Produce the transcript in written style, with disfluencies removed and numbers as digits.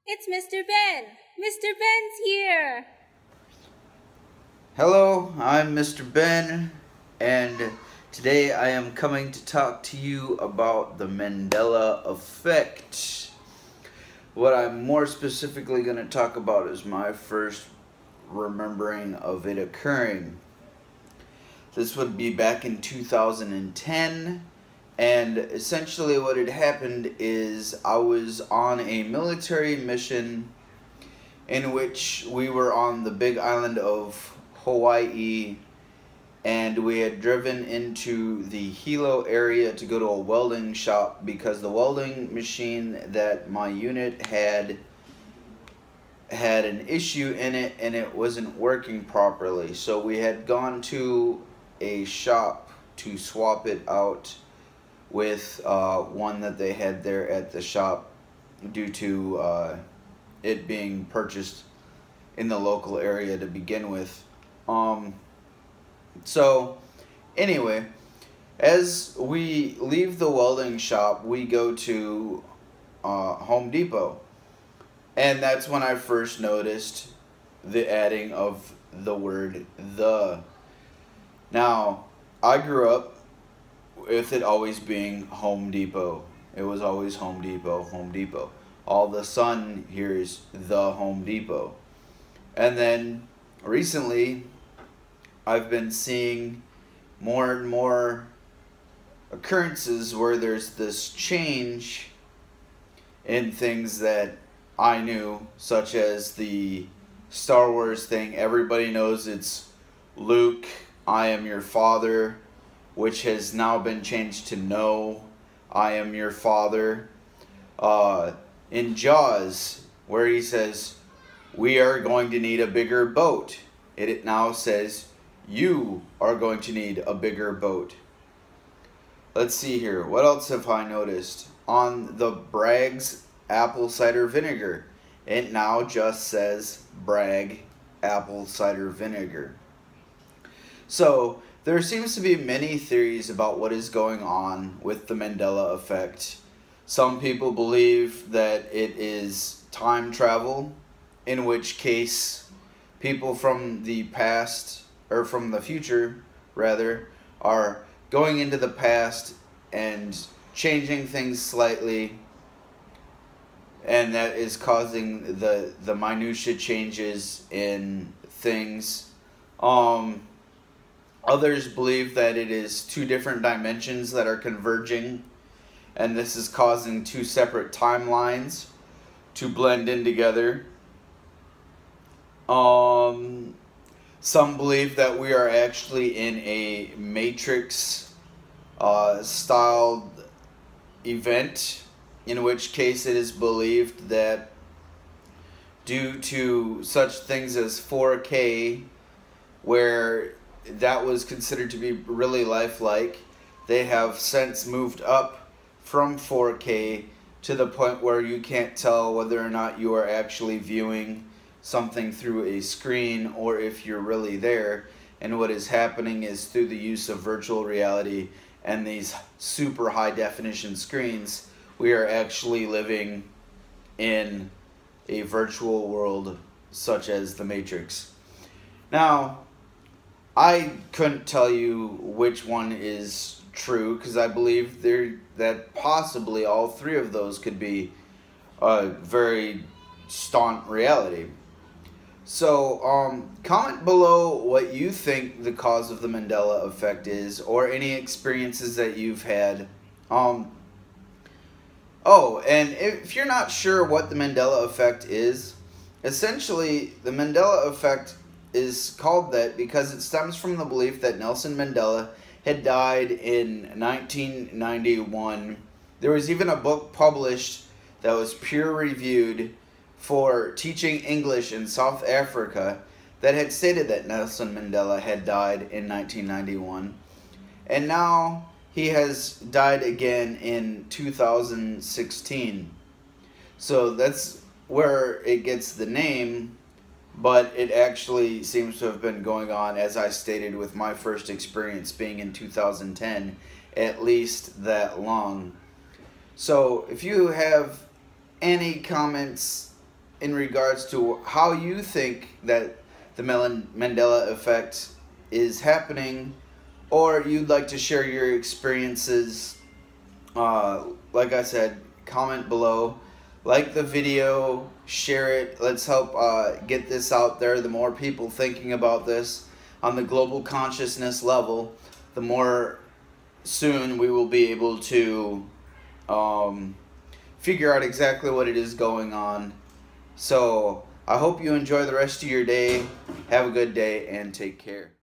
It's Mr. Ben. Mr. Ben's here. Hello, I'm Mr. Ben, and today I am coming to talk to you about the Mandela effect. What I'm more specifically going to talk about is my first remembering of it occurring. This would be back in 2010, and essentially what had happened is I was on a military mission in which we were on the big island of Hawaii, and we had driven into the Hilo area to go to a welding shop because the welding machine that my unit had an issue in it and it wasn't working properly. So we had gone to a shop to swap it out with one that they had there at the shop due to it being purchased in the local area to begin with. So anyway, as we leave the welding shop, we go to Home Depot. And that's when I first noticed the adding of the word the. Now, I grew up with it always being Home Depot. It was always Home Depot, Home Depot. All of a sudden, here's the Home Depot. And then recently, I've been seeing more and more occurrences where there's this change in things that I knew, such as the Star Wars thing. Everybody knows it's Luke, I am your father, which has now been changed to no, I am your father. In Jaws, where he says, we are going to need a bigger boat, it now says, you are going to need a bigger boat. Let's see here. What else have I noticed? On the Bragg's apple cider vinegar, it now just says Bragg apple cider vinegar. So there seems to be many theories about what is going on with the Mandela effect. Some people believe that it is time travel, in which case people from the past, or from the future rather, are going into the past and changing things slightly, and that is causing the minutia changes in things. Others believe that it is two different dimensions that are converging, and this is causing two separate timelines to blend in together. Some believe that we are actually in a Matrix styled event, in which case it is believed that due to such things as 4K, where that was considered to be really lifelike, they have since moved up from 4K to the point where you can't tell whether or not you are actually viewing something through a screen or if you're really there. And what is happening is, through the use of virtual reality and these super high definition screens, we are actually living in a virtual world such as the Matrix. Now, I couldn't tell you which one is true, because I believe that possibly all three of those could be a very staunch reality. So, comment below what you think the cause of the Mandela effect is, or any experiences that you've had. Oh, and if you're not sure what the Mandela effect is, essentially the Mandela effect is called that because it stems from the belief that Nelson Mandela had died in 1991. There was even a book published that was peer-reviewed for teaching English in South Africa that had stated that Nelson Mandela had died in 1991. And now he has died again in 2016. So that's where it gets the name, but it actually seems to have been going on, as I stated, with my first experience being in 2010, at least that long. So if you have any comments in regards to how you think that the Mandela effect is happening, or you'd like to share your experiences, like I said, comment below. Like the video, share it. Let's help get this out there. The more people thinking about this on the global consciousness level, the more soon we will be able to figure out exactly what it is going on. So I hope you enjoy the rest of your day. Have a good day and take care.